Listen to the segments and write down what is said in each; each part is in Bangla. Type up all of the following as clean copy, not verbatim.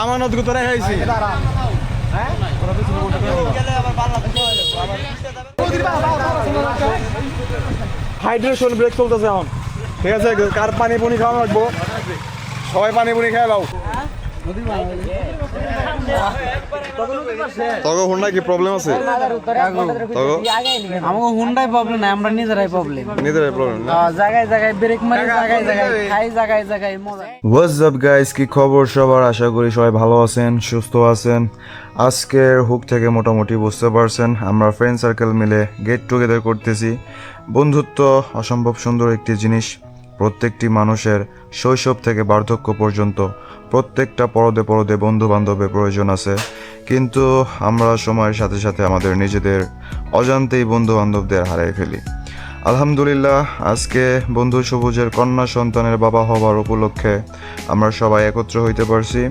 আমানত গুতরে খাইছি হাইড্রেশন ব্রেক চলতেছে এখন ঠিক আছে কার পানি পুনি খাওয়া লাগবো সবাই পানি পুনি খেয়ে দাও তখন হুন্ডা কি প্রবলেম আছে আমাকে হুন্ডাই প্রবলেম না আমরা নিজেরাই প্রবলেম না জায়গায় জায়গায় ব্রেক মারি জায়গায় জায়গায় খাই জায়গায় জায়গায় মজা হোয়াটস আপ গাইস, কি খবর সবার? আশা করি সবাই ভালো আছেন, সুস্থ আছেন। আজকের হুক থেকে মোটামুটি বুঝতে পারছেন আমরা ফ্রেন্ড সার্কেল মিলে গেট টুগেদার করতেছি। বন্ধুত্ব অসম্ভব সুন্দর একটি জিনিস। প্রত্যেকটি মানুষের শৈশব থেকে বার্ধক্য পর্যন্ত প্রত্যেকটা পরদে পরদে বন্ধু বান্ধবের প্রয়োজন আছে, কিন্তু আমরা সময়ের সাথে সাথে আমাদের নিজেদের অজান্তেই বন্ধু বান্ধবদের হারিয়ে ফেলি। আলহামদুলিল্লাহ, আজকে বন্ধু সবুজের কন্যা সন্তানের বাবা হবার উপলক্ষে আমরা সবাই একত্র হইতে পারছি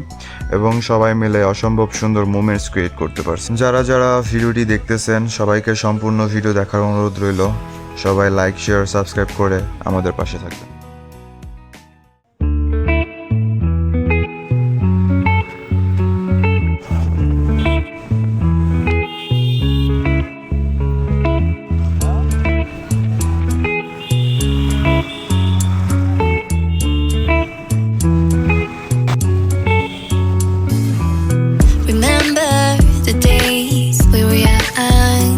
এবং সবাই মিলে অসম্ভব সুন্দর মোমেন্টস ক্রিয়েট করতে পারছি। যারা যারা ভিডিওটি দেখতেছেন সবাইকে সম্পূর্ণ ভিডিও দেখার অনুরোধ রইল। সবাই লাইক, শেয়ার, সাবস্ক্রাইব করে আমাদের পাশে থাকবেন। Remember the days we were young,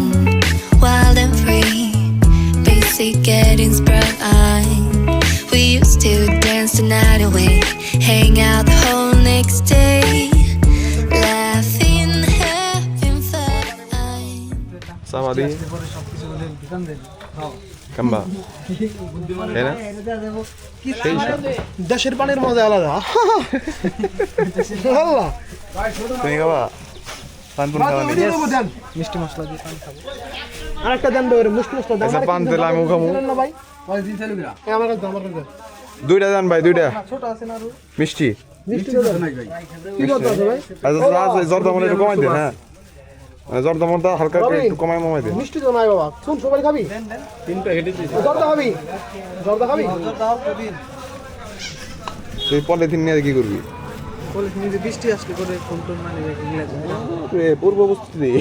wild and free, basic getting sprung. We used to dance the night away, hang out the whole next day, laughing, having fun. সাবাদি কাম্বা দেশের পানির মজা আলাদা তুমি খাবা পান পুন খাবা মিষ্টি মশলা দিয়ে পান খাবো আরেকটা দেন তো মিষ্টি মশলা দেন আচ্ছা পান দিলে আমি খাবো না ভাই আমার কাছে দুইটা দেন ভাই দুইটা ছোট আছে না আরো মিষ্টি মিষ্টি তো নাই ভাই কি কথা আছে ভাই আচ্ছা জর্দা মনে একটু কমাই দেন হ্যাঁ জর্দা মনটা হালকা একটু কমাই দেন মিষ্টি তো নাই বাবা কোন সবাই খাবি তিনটা হেডে দিয়েছি জর্দা খাবি জর্দা খাবি তুই পলিথিন নিয়ে কি করবি বলে তুমি যে বৃষ্টি আসলে করে ফোন টোন মানে ইংরেজি এ পূর্ব উপস্থিতি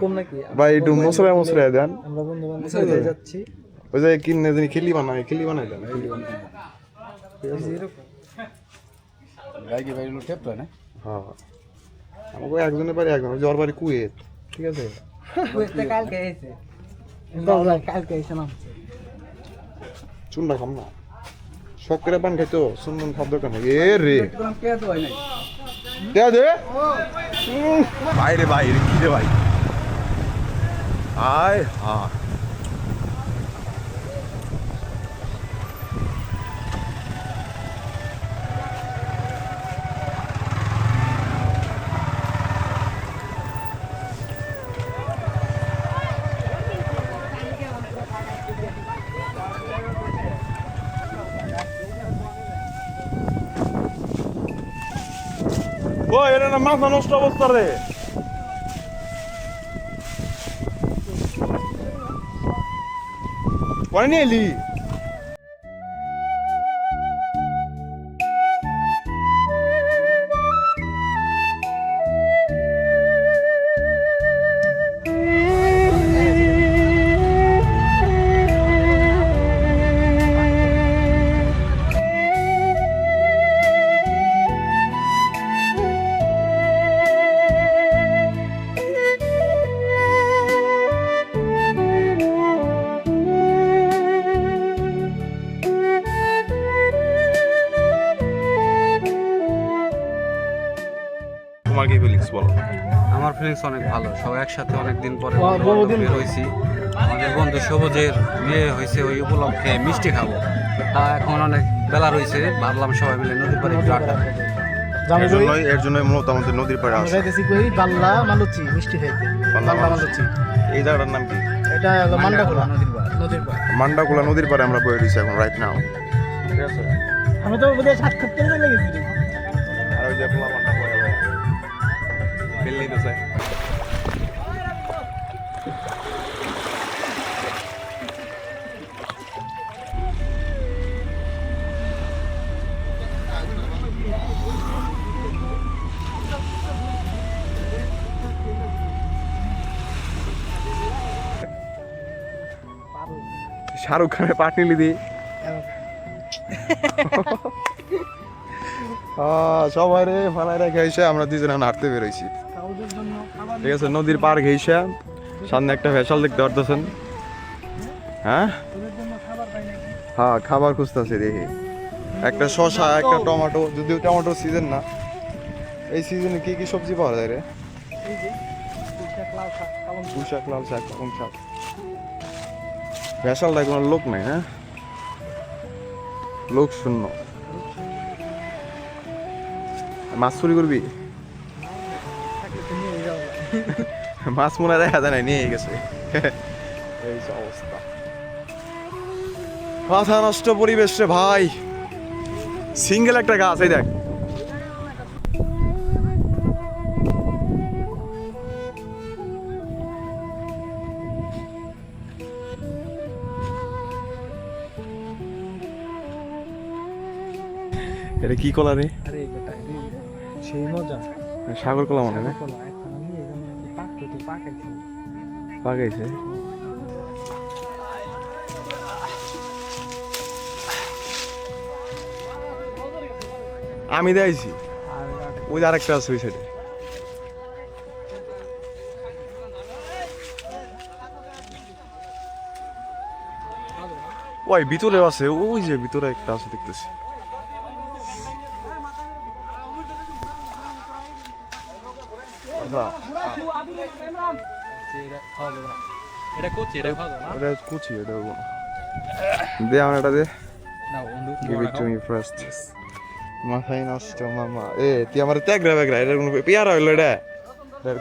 কম নাকি ভাই একটু মশলা মশলা দেন আমরা বন্ধু বান্ধব যাচ্ছি ওই যে কিনে জানি খেলি বানাই দেন হ্যাঁ আমাকে একজনের বাড়ি একজন জ্বর বাড়ি কুয়েত ঠিক আছে কালকে এসে কালকে এসে না চুনটা খাম না শখ করে পান খাইতো সুন্দর খাদ্য কেন এ রে দে দে বাইরে বাইরে কি রে ভাই আয় হ্যাঁ ও এটা না মাথা নষ্ট অবস্থা রে পরে নিয়ে এলি তোমার কি ফিলিংস বলো আমার ফিলিংস অনেক ভালো, সবাই একসাথে অনেকদিন পরে বের হয়েছি। আমাদের বন্ধু সবুজের বিয়ে হয়েছে, ওই উপলক্ষে মিষ্টি খাবো। তা এখন অনেক বেলা রয়েছে, ভাবলাম সবাই মিলে নদীর পাড়ে একটু আড্ডা দেব। এর জন্যই মূলত আমাদের নদীর পাড়ে আসে যাইতেছি কই বাল্লা মালুচি মিষ্টি খাইতে বাল্লা মালুচি এই জায়গাটার নাম কি এটা হলো মান্ডাকুলা নদীর পাড় মান্ডাকুলা নদীর পাড়ে আমরা বয়ে দিচ্ছি এখন রাইট নাও ঠিক আছে আমি তো বোধহয় সাক্ষাৎ করে লেগেছি আর ওই যে পোলা মান্ডা বয়ে ফেললেই তো চাই শাহরুখ খানের পাটনিলি দি সবাই রে ফালাই রেখে এসে আমরা দুজনে হাঁটতে বেরোইছি। কাউদের জন্য খাবার ঠিক আছে, নদীর পার ঘেইসা সামনে একটা ভেসাল দেখতে পারতেছেন। হ্যাঁ ওদের জন্য খাবার পাই নাকি? হ্যাঁ, খাবার খুঁজতেছি দেখি। একটা শসা, একটা টমেটো, যদিও টমেটোর সিজন না। এই সিজনে কি কি সবজি পাওয়া যায় রে? এই যে পুঁইশাক, লাল শাক, পালং শাক। পুঁইশাক, লাল শাক, পালং শাক। ভেসালটায় কোনো লোক নাই, হ্যাঁ, লোক শূন্য। মাছ চুরি করবি? থাকলে তো নিয়ে যাওয়া যায়। মাছ মনে দেখা যায় না, নিয়ে গেছে। এই যে অবস্থা, মাথা নষ্ট পরিবেশ রে ভাই। সিঙ্গেল একটা গাছ, এই দেখ। এটা কি কলা রে? আরে বেটা, সেই মজা। সাগর কলা মনে না? কলা এখন আমি এখানে পাকতে তো পাকাইছি। পাকাইছে। আমি দেখাইছি, আর ওই যে আরেকটা আছে ওই সাইডে। ওই ভিতরেও আছে, ওই যে ভিতরে একটা আছে দেখতেছি। এটা করছি, এটা খাওয়া যাবে না? ওটা কুচি, এটা দেবো না। দে আমার এটা দে। না বন্ধু, Give it to me first. মাথায় নষ্ট মামা। তুই আমার ত্যাগ রে ব্যাগ, এটা কোনো পেয়ারা হইলো? এটা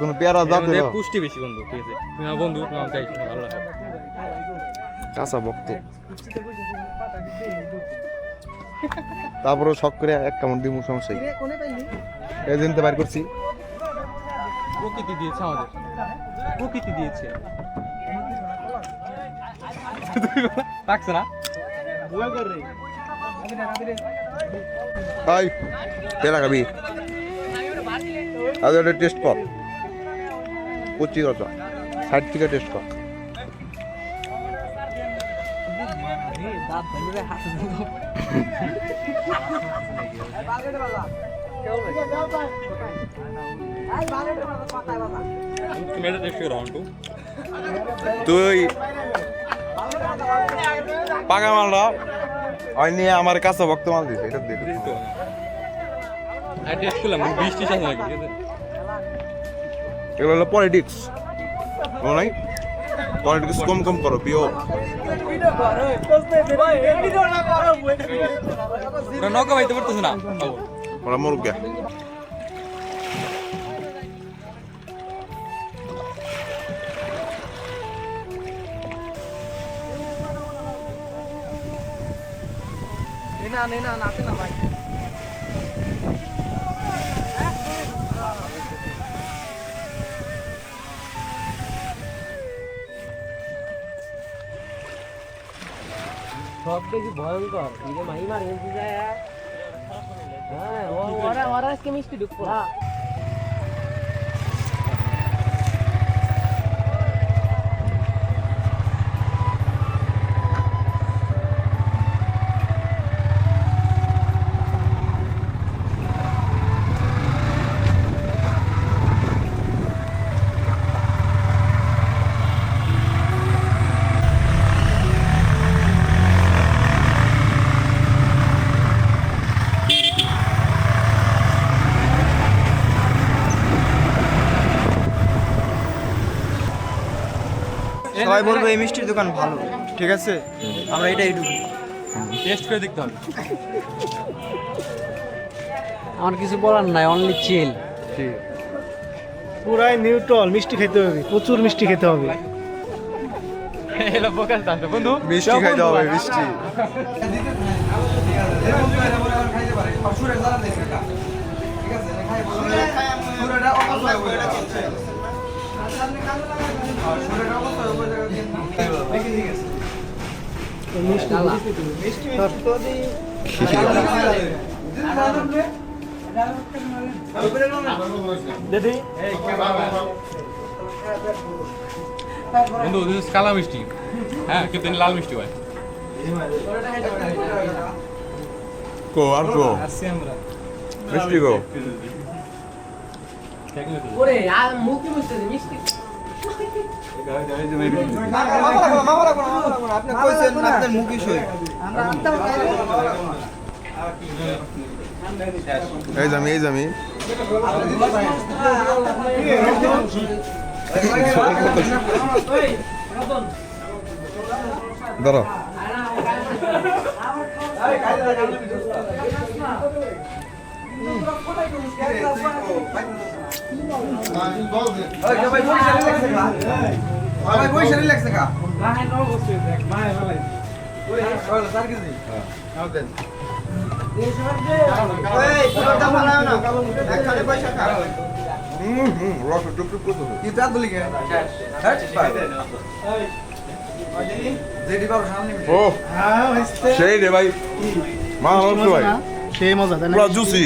কোনো পেয়ারা দাঁত হইলো? পুষ্টি বেশি বন্ধু, ঠিক আছে? তুমি আমার বন্ধু, তুমি আমার গাইড, ভালো লাগে। কাঁচা বক্ত। তারপরে শখ করে এক কামড় দিমু, সমস্যা কি? কোনে পাইলি? এই দিনতে বাইর করছি। প্রকৃতি দিয়েছে আমাদের, প্রকৃতি দিয়েছে। রাখছে না? হাই, পেলা খাবি? আজ এটা টেস্ট কর, কুচি কথা সাইড থেকে টেস্ট কর। দাঁত ভেঙে হাত দিল। তুমি এটা টেস্ট করো অন্টু। তুই পাকা মালটা ওই নিয়ে আমার কাঁচা ভক্ত মাল দিছে, এটা দেখ। আর টেস্ট করলাম, বৃষ্টি সাথে লাগে, ঠিক আছে? এগুলো হলো পলিটিক্স, মনে নাই? পলিটিক্স কম কম করো প্রিয়। ওরা নৌকা বাইতে পারতেছে না, ওরা মরুক গে। না নাতে না ভাই। সব থেকে ভয়ঙ্কর ইরে মাইমার হেলতে যায়। হ্যাঁ, ওরা আজকে মিষ্টি ঢুকবো না। সবাই বলবো এই মিষ্টির দোকান ভালো, ঠিক আছে? আমরা এটাই ঢুকি, টেস্ট করে দেখতে হবে। আমার কিছু বলার নাই, অনলি চিল। পুরাই নিউট্রাল, মিষ্টি খেতে হবে, প্রচুর মিষ্টি খেতে হবে। এলো ফোকাস দাও বন্ধু, মিষ্টি খাইতে হবে, মিষ্টি। বন্ধু কালা মিষ্টি, হ্যাঁ, কিন্তু লাল মিষ্টি হয়। কো আর কো মিষ্টি কো ওরে আর মুখে মুছতে দে মিষ্টি আপনি কইছেন আপনার মুখে সই এই জামি ধরো ও সেই রে ভাই মা নষ্ট ভাই সেই মজা তাই না পুরো জুসি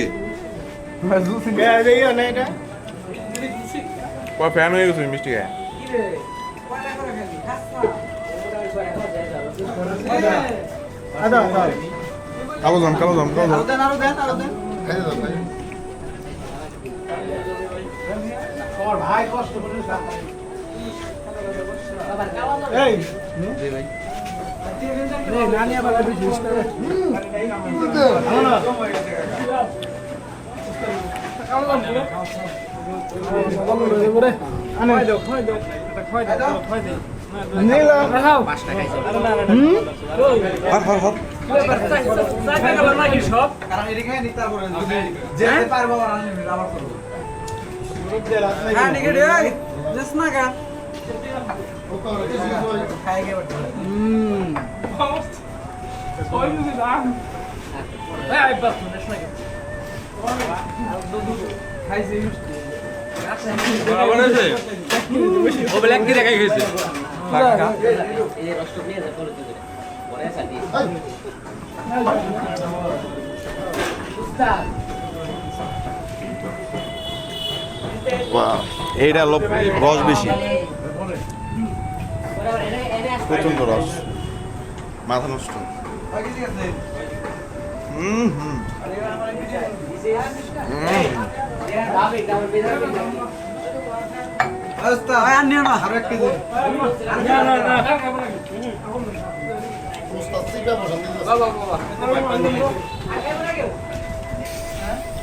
পুরো ফ্যান হয়ে গেছে মিষ্টি খায় কালো জাম ও ব্ল্যাক কি দেখাই গেছে এই রসটা নিয়ে যা করে দিতে পরে সাথে উস্তাদ এইটা রস বেশি প্রচন্ড রস মাথা নষ্ট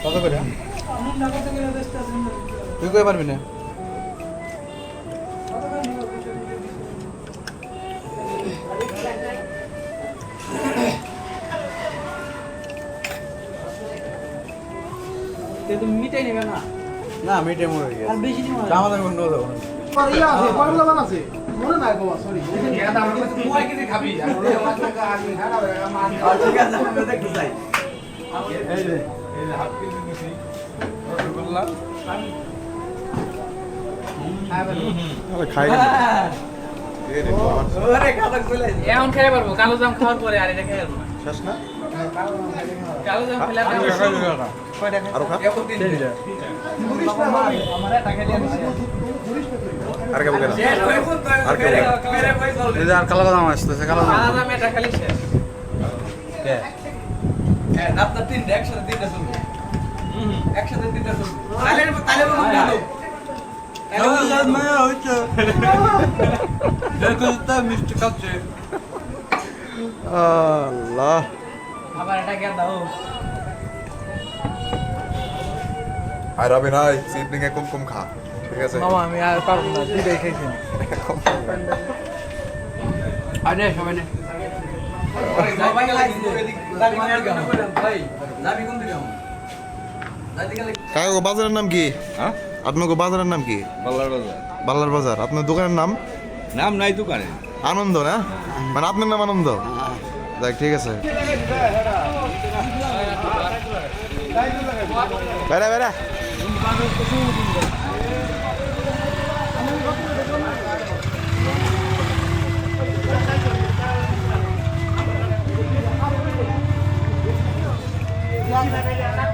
কত করে তুই কই পারবি না তুমি মিটাই নেবে না না মিটে মরে গেছে আর বেশি দিন আমাদের বন্ধু দেবো খাই এখন খেয়ে পারবো কালো জাম খাওয়ার পরে আর এটা খেয়ে পারবো শেষ না কালো জাম খেলে আরো খা আর কেমন আর কেমন আর কালো দাম আসতেছে কালো দাম কালো জাম এটা খালি শেষ আপনার তিনটা একসাথে তিনটা চলবে একসাথে তিনটা চলবে তাহলে বলুন মিষ্টি খাচ্ছে আল্লাহ আবার এটা কে দাও আর রবি নাই সিডনিং এ কম খা ঠিক আছে মামা আমি আর পারবো না দুইটাই খাইছি আরে সবাই নে কাকা বাজারের নাম কি হ্যাঁ আপনার বাজারের নাম কি বাল্লার বাজার বাল্লার বাজার আপনার দোকানের নাম নাম নাই দোকানে আনন্দ না মানে আপনার নাম আনন্দ দেখ ঠিক আছে বেড়া বেড়া না